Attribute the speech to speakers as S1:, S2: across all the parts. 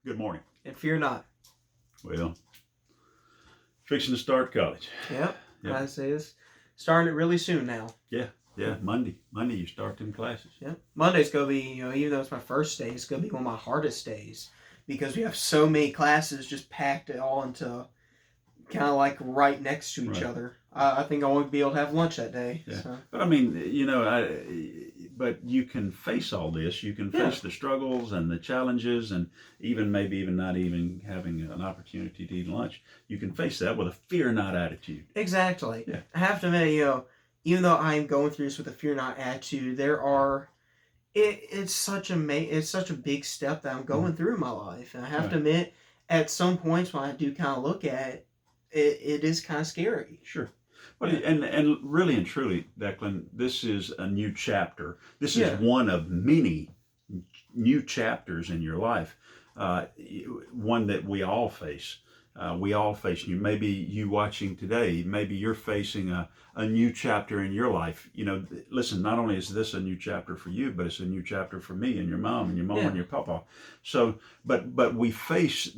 S1: Good morning.
S2: And fear not.
S1: Well, fixing to start college.
S2: Yep.
S1: Yep.
S2: I say it's starting it really soon now.
S1: Yeah, Monday. Monday you start them classes.
S2: Yep. Monday's gonna be, even though it's my first day, it's gonna be one of my hardest days because we have so many classes just packed it all into kind of like right next to each
S1: Right.
S2: other. I think I won't be able to have lunch that day.
S1: Yeah.
S2: So.
S1: But I mean, but you can face all this. You can face the struggles and the challenges, and maybe even not even having an opportunity to eat lunch. You can face that with a fear not attitude.
S2: Exactly.
S1: Yeah.
S2: I have to admit, even though I'm going through this with a fear not attitude, it's such a big step that I'm going through in my life, and I have to admit, at some points when I do kind of look at it, it is kind of scary.
S1: Sure. Well, and really and truly, Declan, this is a new chapter. This is one of many new chapters in your life. One that we all face. We all face. Maybe you watching today, maybe you're facing a new chapter in your life. Listen, not only is this a new chapter for you, but it's a new chapter for me and your mom and your mom and your papa. So, but we face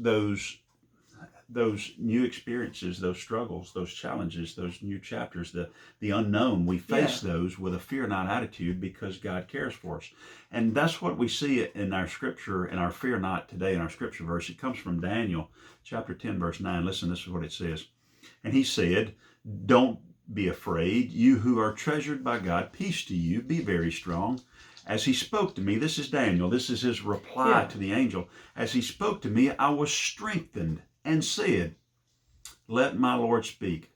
S1: those new experiences, those struggles, those challenges, those new chapters, the unknown. We face those with a fear not attitude because God cares for us. And that's what we see in our scripture, in our fear not today, in our scripture verse. It comes from Daniel chapter 10, verse 9. Listen, this is what it says. And he said, "Don't be afraid, you who are treasured by God. Peace to you, be very strong. As he spoke to me," this is Daniel, this is his reply to the angel. "As he spoke to me, I was strengthened and said, let my Lord speak,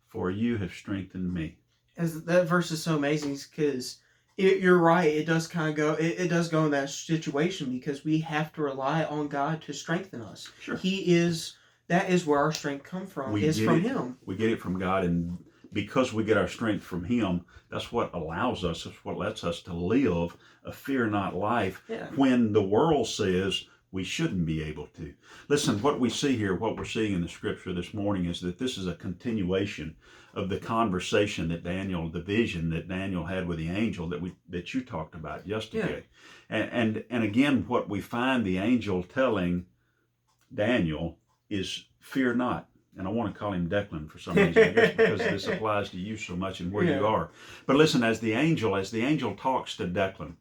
S1: for you have strengthened me."
S2: As that verse is so amazing because you're right. It does kind of go. It does go in that situation because we have to rely on God to strengthen us.
S1: Sure.
S2: That is where our strength comes from. Is from Him.
S1: We get it from God, and because we get our strength from Him, that's what allows us. That's what lets us to live a fear not life when the world says we shouldn't be able to. Listen, what we see here, what we're seeing in the scripture this morning is that this is a continuation of the conversation that Daniel, the vision that Daniel had with the angel that you talked about yesterday. And again, what we find the angel telling Daniel is fear not. And I want to call him Declan for some reason, I guess because this applies to you so much and where you are. But listen, as the angel talks to Declan,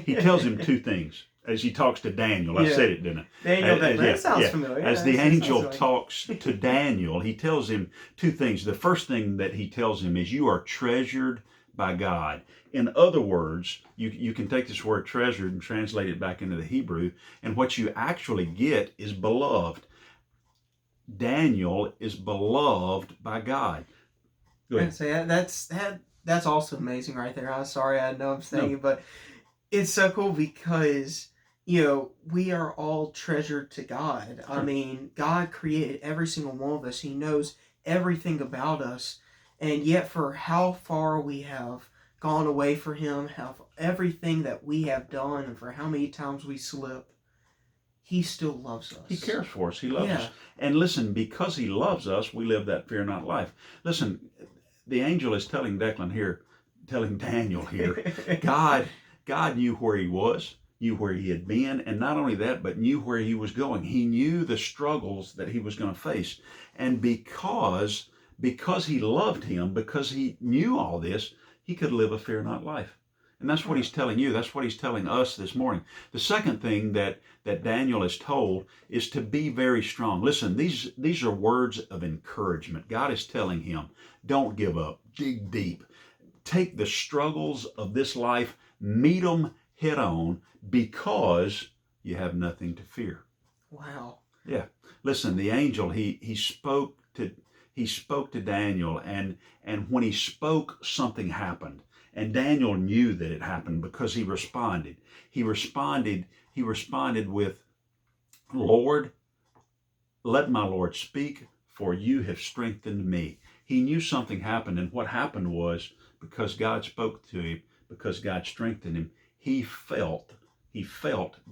S1: he tells him two things. As he talks to Daniel, I said it, didn't I?
S2: Daniel, that sounds familiar.
S1: As the angel talks to Daniel, he tells him two things. The first thing that he tells him is, you are treasured by God. In other words, you can take this word treasured and translate it back into the Hebrew, and what you actually get is beloved. Daniel is beloved by God.
S2: Go ahead. Say that's also amazing right there. I'm sorry, I know I'm saying it, but it's so cool because we are all treasured to God. I mean, God created every single one of us. He knows everything about us, and yet for how far we have gone away from Him, how everything that we have done, and for how many times we slip, He still loves us.
S1: He cares for us. He loves us. And listen, because He loves us, we live that fear not life. Listen, the angel is telling Daniel here, God knew where he was, knew where he had been, and not only that, but knew where he was going. He knew the struggles that he was going to face. And because he loved him, because he knew all this, he could live a fear not life. And that's what he's telling you. That's what he's telling us this morning. The second thing that Daniel is told is to be very strong. Listen, these are words of encouragement. God is telling him, don't give up. Dig deep. Take the struggles of this life, meet them head on, because you have nothing to fear.
S2: Wow.
S1: Yeah. Listen, the angel, he spoke to Daniel, and when he spoke, something happened. And Daniel knew that it happened because he responded. He responded with, Lord, let my Lord speak, for you have strengthened me. He knew something happened, and what happened was, because God spoke to him, because God strengthened him, he felt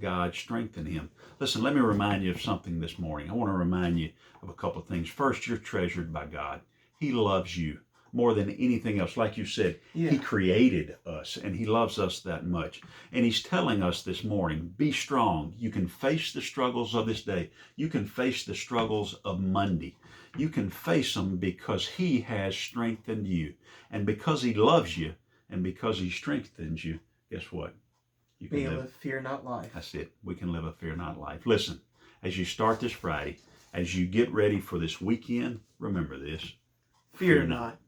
S1: God strengthen him. Listen, let me remind you of something this morning. I want to remind you of a couple of things. First, you're treasured by God. He loves you more than anything else. Like you said,
S2: Yeah.
S1: He created us and He loves us that much. And He's telling us this morning, be strong. You can face the struggles of this day. You can face the struggles of Monday. You can face them because He has strengthened you. And because He loves you and because He strengthens you, guess what? You
S2: Be
S1: can
S2: able to fear not life.
S1: That's it. We can live a fear not life. Listen, as you start this Friday, as you get ready for this weekend, remember this.
S2: Fear not.